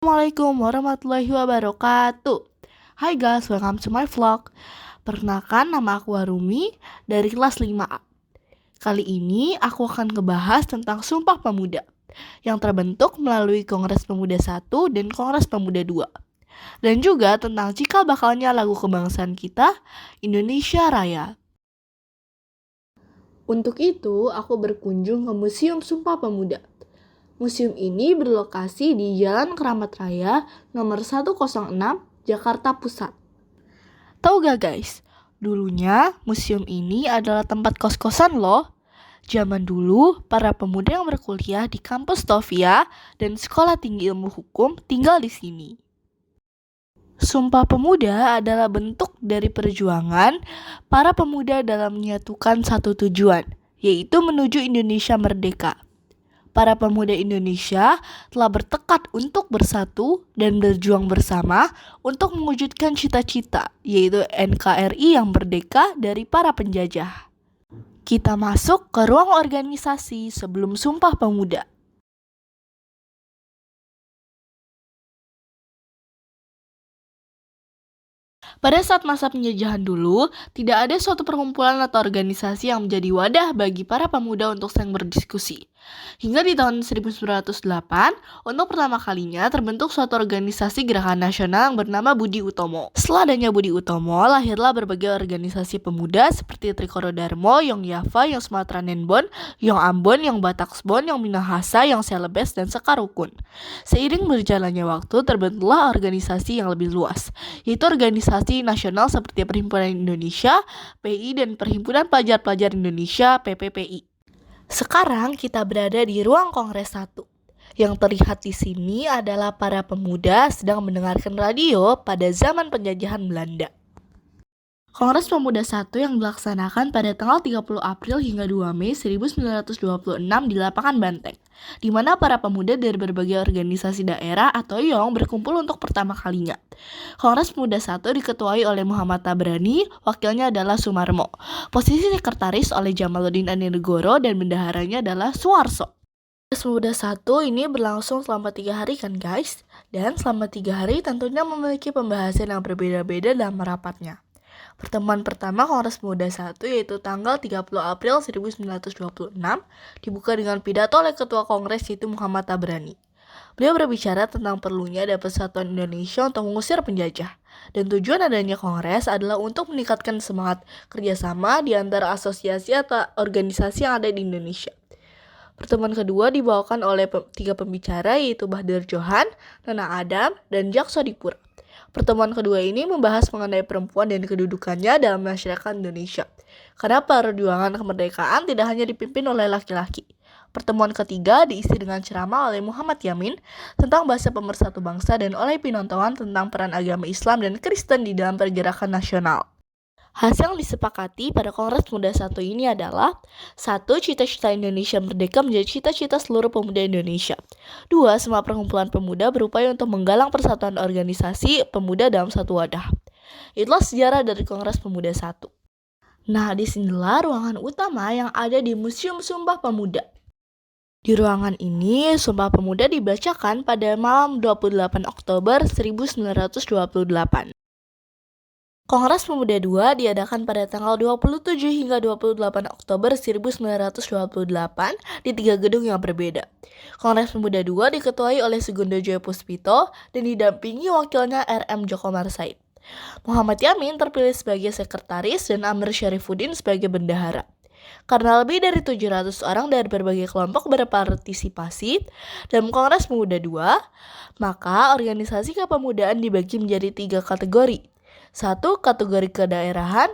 Assalamualaikum warahmatullahi wabarakatuh. Hai guys, welcome to my vlog. Perkenalkan, nama aku Warumi dari kelas 5A. Kali ini aku akan ngebahas tentang Sumpah Pemuda yang terbentuk melalui Kongres Pemuda 1 dan Kongres Pemuda 2. Dan juga tentang cikal bakalnya lagu kebangsaan kita, Indonesia Raya. Untuk itu, aku berkunjung ke Museum Sumpah Pemuda. Museum ini berlokasi di Jalan Keramat Raya nomor 106, Jakarta Pusat. Tahu gak guys, dulunya museum ini adalah tempat kos-kosan loh. Zaman dulu, para pemuda yang berkuliah di kampus Stovia dan Sekolah Tinggi Ilmu Hukum tinggal di sini. Sumpah Pemuda adalah bentuk dari perjuangan para pemuda dalam menyatukan satu tujuan, yaitu menuju Indonesia merdeka. Para pemuda Indonesia telah bertekad untuk bersatu dan berjuang bersama untuk mewujudkan cita-cita, yaitu NKRI yang merdeka dari para penjajah. Kita masuk ke ruang organisasi sebelum Sumpah Pemuda. Pada saat masa penjajahan dulu, tidak ada suatu perkumpulan atau organisasi yang menjadi wadah bagi para pemuda untuk saling berdiskusi. Hingga di tahun 1908, untuk pertama kalinya terbentuk suatu organisasi gerakan nasional yang bernama Budi Utomo. Setelah adanya Budi Utomo, lahirlah berbagai organisasi pemuda seperti Trikoro Darmo, Yong Yava, Yong Sumatera Nenbon, Yong Ambon, Yong Bataksbon, Yong Minahasa, Yong Celebes, dan Sekarukun. Seiring berjalannya waktu, terbentuklah organisasi yang lebih luas, yaitu organisasi nasional seperti Perhimpunan Indonesia, PI, dan Perhimpunan Pelajar-Pelajar Indonesia, PPPI. Sekarang kita berada di ruang Kongres 1. Yang terlihat di sini adalah para pemuda sedang mendengarkan radio pada zaman penjajahan Belanda. Kongres Pemuda 1 yang dilaksanakan pada tanggal 30 April hingga 2 Mei 1926 di Lapangan Banteng, di mana para pemuda dari berbagai organisasi daerah atau YONG berkumpul untuk pertama kalinya. Kongres Pemuda 1 diketuai oleh Muhammad Tabrani, wakilnya adalah Sumarmo. Posisi sekretaris oleh Jamaluddin Aninegoro dan bendaharanya adalah Suharso. Kongres Pemuda 1 ini berlangsung selama 3 hari kan guys? Dan selama 3 hari tentunya memiliki pembahasan yang berbeda-beda dalam rapatnya. Pertemuan pertama Kongres Pemuda 1 yaitu tanggal 30 April 1926 dibuka dengan pidato oleh Ketua Kongres yaitu Muhammad Tabrani. Beliau berbicara tentang perlunya ada persatuan Indonesia untuk mengusir penjajah. Dan tujuan adanya Kongres adalah untuk meningkatkan semangat kerjasama di antara asosiasi atau organisasi yang ada di Indonesia. Pertemuan kedua dibawakan oleh 3 pembicara yaitu Bahdir Johan, Nana Adam, dan Jak Sodipur. Pertemuan kedua ini membahas mengenai perempuan dan kedudukannya dalam masyarakat Indonesia. Karena perjuangan kemerdekaan tidak hanya dipimpin oleh laki-laki. Pertemuan ketiga diisi dengan ceramah oleh Muhammad Yamin tentang bahasa pemersatu bangsa dan oleh Pinontohan tentang peran agama Islam dan Kristen di dalam pergerakan nasional. Hasil yang disepakati pada Kongres Pemuda 1 ini adalah 1. Cita-cita Indonesia merdeka menjadi cita-cita seluruh pemuda Indonesia. 2. Semua perkumpulan pemuda berupaya untuk menggalang persatuan organisasi pemuda dalam satu wadah. Itulah sejarah dari Kongres Pemuda 1. Nah, disinilah ruangan utama yang ada di Museum Sumpah Pemuda. Di ruangan ini, Sumpah Pemuda dibacakan pada malam 28 Oktober 1928. Kongres Pemuda 2 diadakan pada tanggal 27 hingga 28 Oktober 1928 di 3 gedung yang berbeda. Kongres Pemuda 2 diketuai oleh Sugondo Joyopuspito dan didampingi wakilnya R.M. Djoko Marsait. Muhammad Yamin terpilih sebagai sekretaris dan Amir Syarifuddin sebagai bendahara. Karena lebih dari 700 orang dari berbagai kelompok berpartisipasi dalam Kongres Pemuda 2, maka organisasi kepemudaan dibagi menjadi 3 kategori. 1. Kategori kedaerahan,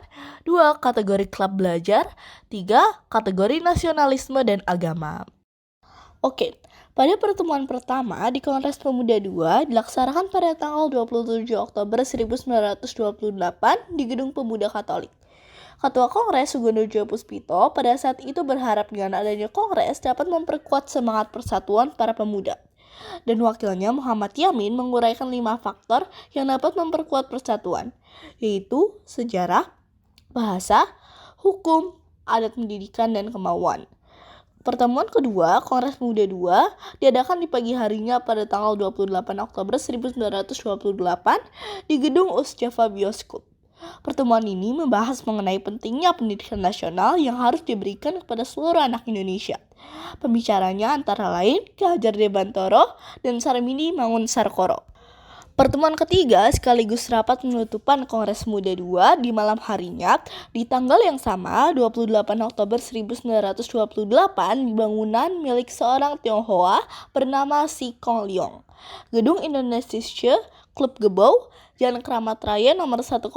2. Kategori klub belajar, 3. Kategori nasionalisme dan agama. Oke, pada pertemuan pertama di Kongres Pemuda 2 dilaksanakan pada tanggal 27 Oktober 1928 di Gedung Pemuda Katolik. Ketua Kongres Sugondo Joyopuspito pada saat itu berharap dengan adanya Kongres dapat memperkuat semangat persatuan para pemuda. Dan wakilnya Muhammad Yamin menguraikan 5 faktor yang dapat memperkuat persatuan, yaitu sejarah, bahasa, hukum, adat pendidikan, dan kemauan. Pertemuan kedua, Kongres Pemuda II, diadakan di pagi harinya pada tanggal 28 Oktober 1928 di Gedung Usjava Bioskop. Pertemuan ini membahas mengenai pentingnya pendidikan nasional yang harus diberikan kepada seluruh anak Indonesia. Pembicaranya antara lain Ki Hajar Dewantara dan Sarmini Mangunsarkoro. Pertemuan ketiga sekaligus rapat penutupan Kongres Pemuda II di malam harinya di tanggal yang sama 28 Oktober 1928 di bangunan milik seorang Tionghoa bernama Si Kong Leong. Gedung Indonesia Klub Gebau, Jalan Keramat Raya nomor 106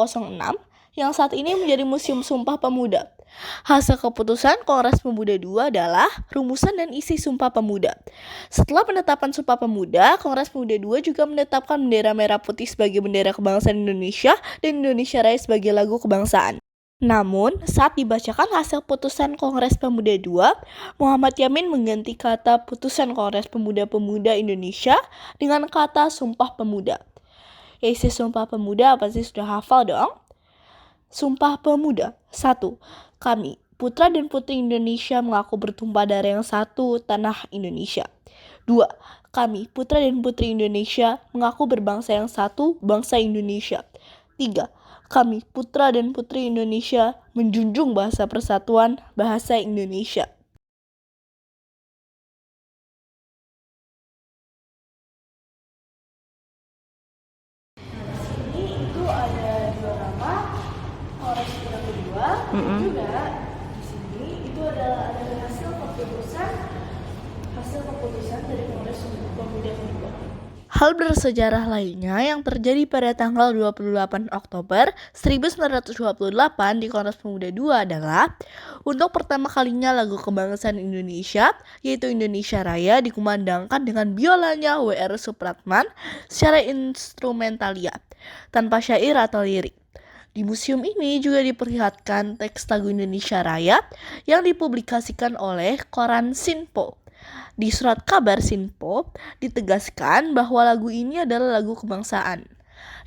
yang saat ini menjadi Museum Sumpah Pemuda. Hasil keputusan Kongres Pemuda II adalah rumusan dan isi Sumpah Pemuda. Setelah penetapan Sumpah Pemuda, Kongres Pemuda II juga menetapkan bendera merah putih sebagai bendera kebangsaan Indonesia dan Indonesia Raya sebagai lagu kebangsaan. Namun, saat dibacakan hasil putusan Kongres Pemuda II, Muhammad Yamin mengganti kata putusan Kongres Pemuda-Pemuda Indonesia dengan kata Sumpah Pemuda. Isi Sumpah Pemuda apa sih? Sudah hafal dong? Sumpah Pemuda. 1. Kami, putra dan putri Indonesia mengaku bertumpah darah yang satu, tanah Indonesia. 2. Kami, putra dan putri Indonesia mengaku berbangsa yang satu, bangsa Indonesia. 3. Kami, putra dan putri Indonesia menjunjung bahasa persatuan, bahasa Indonesia. Itu ada dua nama Kongres Pemuda kedua, juga di sini itu adalah ada hasil keputusan dari Kongres Pemuda kedua. Hal bersejarah lainnya yang terjadi pada tanggal 28 Oktober 1928 di Kongres Pemuda II adalah untuk pertama kalinya lagu kebangsaan Indonesia, yaitu Indonesia Raya, dikumandangkan dengan biolanya W.R. Supratman secara instrumentalia, tanpa syair atau lirik. Di museum ini juga diperlihatkan teks lagu Indonesia Raya yang dipublikasikan oleh koran Sinpo. Di surat kabar Sinpo ditegaskan bahwa lagu ini adalah lagu kebangsaan.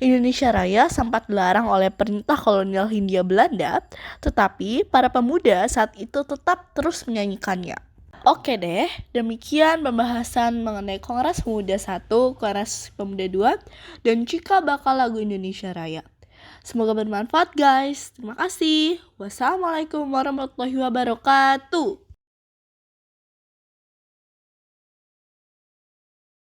Indonesia Raya sempat dilarang oleh perintah kolonial Hindia Belanda, tetapi para pemuda saat itu tetap terus menyanyikannya. Oke deh, demikian pembahasan mengenai Kongres Pemuda I, Kongres Pemuda II, dan cikal bakal lagu Indonesia Raya. Semoga bermanfaat guys. Terima kasih. Wassalamualaikum warahmatullahi wabarakatuh.